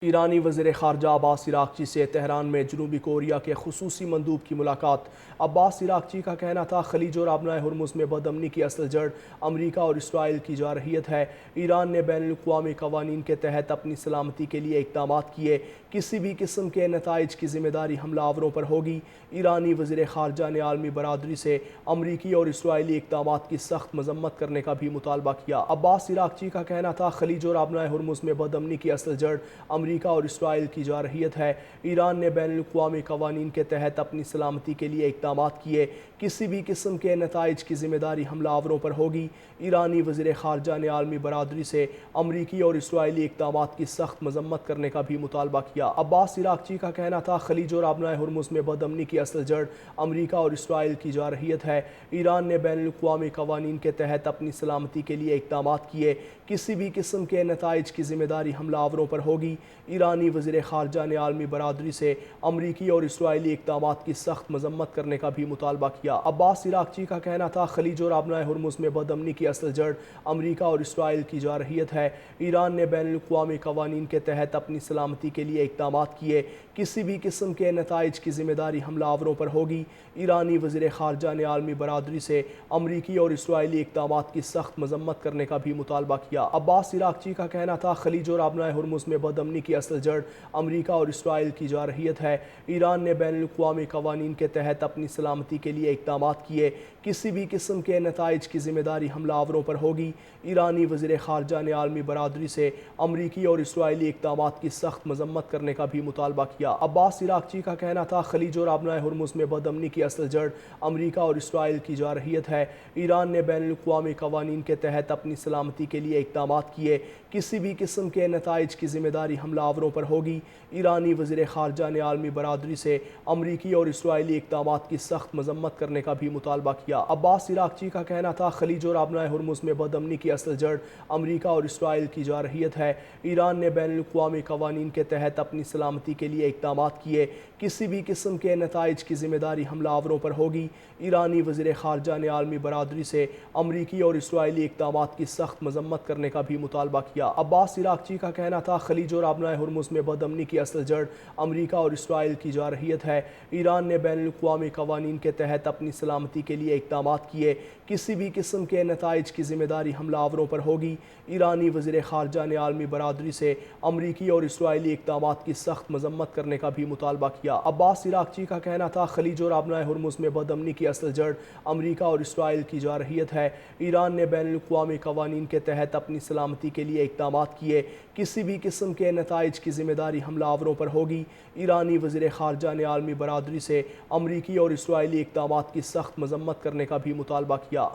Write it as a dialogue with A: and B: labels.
A: ایرانی وزیر خارجہ عباس عراقچی سے تہران میں جنوبی کوریا کے خصوصی مندوب کی ملاقات۔ عباس عراقچی کا کہنا تھا خلیج اور آبنائے ہرمز میں بد امنی کی اصل جڑ امریکہ اور اسرائیل کی جارحیت ہے۔ ایران نے بین الاقوامی قوانین کے تحت اپنی سلامتی کے لیے اقدامات کیے، کسی بھی قسم کے نتائج کی ذمہ داری حملہ آوروں پر ہوگی۔ ایرانی وزیر خارجہ نے عالمی برادری سے امریکی اور اسرائیلی اقدامات کی سخت مذمت کرنے کا بھی مطالبہ کیا۔ عباس عراقچی کا کہنا تھا خلیج اور آبنائے ہرمز میں بد امنی کی اصل جڑ امریکہ اور اسرائیل کی جارحیت ہے۔ ایران نے بین الاقوامی قوانین کے تحت اپنی سلامتی کے لیے اقدامات کیے، کسی بھی قسم کے نتائج کی ذمہ داری حملہ آوروں پر ہوگی۔ ایرانی وزیر خارجہ نے عالمی برادری سے امریکی اور اسرائیلی اقدامات کی سخت مذمت کرنے کا بھی مطالبہ کیا۔ عباس عراقچی کا کہنا تھا خلیج اور آبنائے ہرمز میں بد امنی کی اصل جڑ امریکہ اور اسرائیل کی جارحیت ہے۔ ایران نے بین الاقوامی قوانین کے تحت اپنی سلامتی کے لیے اقدامات کیے، کسی بھی قسم کے نتائج کی ذمہ داری حملہ آوروں پر ہوگی۔ ایرانی وزیر خارجہ نے عالمی برادری سے امریکی اور اسرائیلی اقدامات کی سخت مذمت کرنے کا بھی مطالبہ کیا۔ عباس عراقچی کا کہنا تھا خلیج اور آبنائے ہرمز میں بد امنی کی اصل جڑ امریکہ اور اسرائیل کی جارحیت ہے۔ ایران نے بین الاقوامی قوانین کے تحت اپنی سلامتی کے لیے اقدامات کیے، کسی بھی قسم کے نتائج کی ذمہ داری حملہ آوروں پر ہوگی۔ ایرانی وزیر خارجہ نے عالمی برادری سے امریکی اور اسرائیلی اقدامات کی سخت مذمت کرنے کا بھی مطالبہ کیا۔ عباس عراقچی کا کہنا تھا خلیج اور آبنائے ہرمز میں بد امنی کی اصل جڑ امریکہ اور اسرائیل کی جارحیت ہے۔ ایران نے بین الاقوامی قوانین کے تحت اپنی سلامتی کے لیے اقدامات کیے، کسی بھی قسم کے نتائج کی ذمہ داری حملہ آوروں پر ہوگی۔ ایرانی وزیر خارجہ نے عالمی برادری سے امریکی اور اسرائیلی اقدامات کی سخت مذمت کرنے کا بھی مطالبہ کیا۔ عباس عراقچی کا کہنا تھا خلیج اور آبنائے ہرمز میں بد امنی کی اصل جڑ امریکہ اور اسرائیل کی جارحیت ہے۔ ایران نے بین الاقوامی قوانین کے تحت اپنی سلامتی کے لیے اقدامات کیے، کسی بھی قسم کے نتائج کی ذمہ داری حملہ آوروں پر ہوگی۔ ایرانی وزیر خارجہ نے عالمی برادری سے امریکی اور اسرائیلی اقدامات کی سخت مذمت کرنے کا بھی مطالبہ کیا۔ عباس عراقچی کا کہنا تھا خلیج اور آبنائے ہرمز میں بد امنی کی اصل جڑ امریکہ اور اسرائیل کی جارحیت ہے۔ ایران نے بین الاقوامی قوانین کے تحت اپنی سلامتی کے لیے اقدامات کیے، کسی بھی قسم کے نتائج کی ذمہ داری حملہ آوروں پر ہوگی۔ ایرانی وزیر خارجہ نے عالمی برادری سے امریکی اور اسرائیلی اقدامات کی سخت مذمت کرنے کا بھی مطالبہ کیا۔ عباس عراقچی کا کہنا تھا خلیج اور آبنائے ہرمز میں بد امنی کی اصل جڑ امریکہ اور اسرائیل کی جارحیت ہے۔ ایران نے بین الاقوامی قوانین کے تحت اپنی سلامتی کے لیے اقدامات کیے، کسی بھی قسم کے نتائج کی ذمہ داری حملہ آوروں پر ہوگی۔ ایرانی وزیر خارجہ نے عالمی برادری سے امریکی اور اسرائیلی اقدامات کی سخت مذمت کرنے کا بھی مطالبہ کیا۔ عباس عراقچی کا کہنا تھا خلیج اور آبنائے ہرمز میں بد امنی کی اصل جڑ امریکہ اور اسرائیل کی جارحیت ہے۔ ایران نے بین الاقوامی قوانین کے تحت اپنی سلامتی کے لیے اقدامات کیے، کسی بھی قسم کے نتائج کی ذمہ داری حملہ آوروں پر ہوگی۔ ایرانی وزیر خارجہ نے عالمی برادری سے امریکی اور اسرائیلی اقدامات کی سخت مذمت کرنے کا بھی مطالبہ کیا۔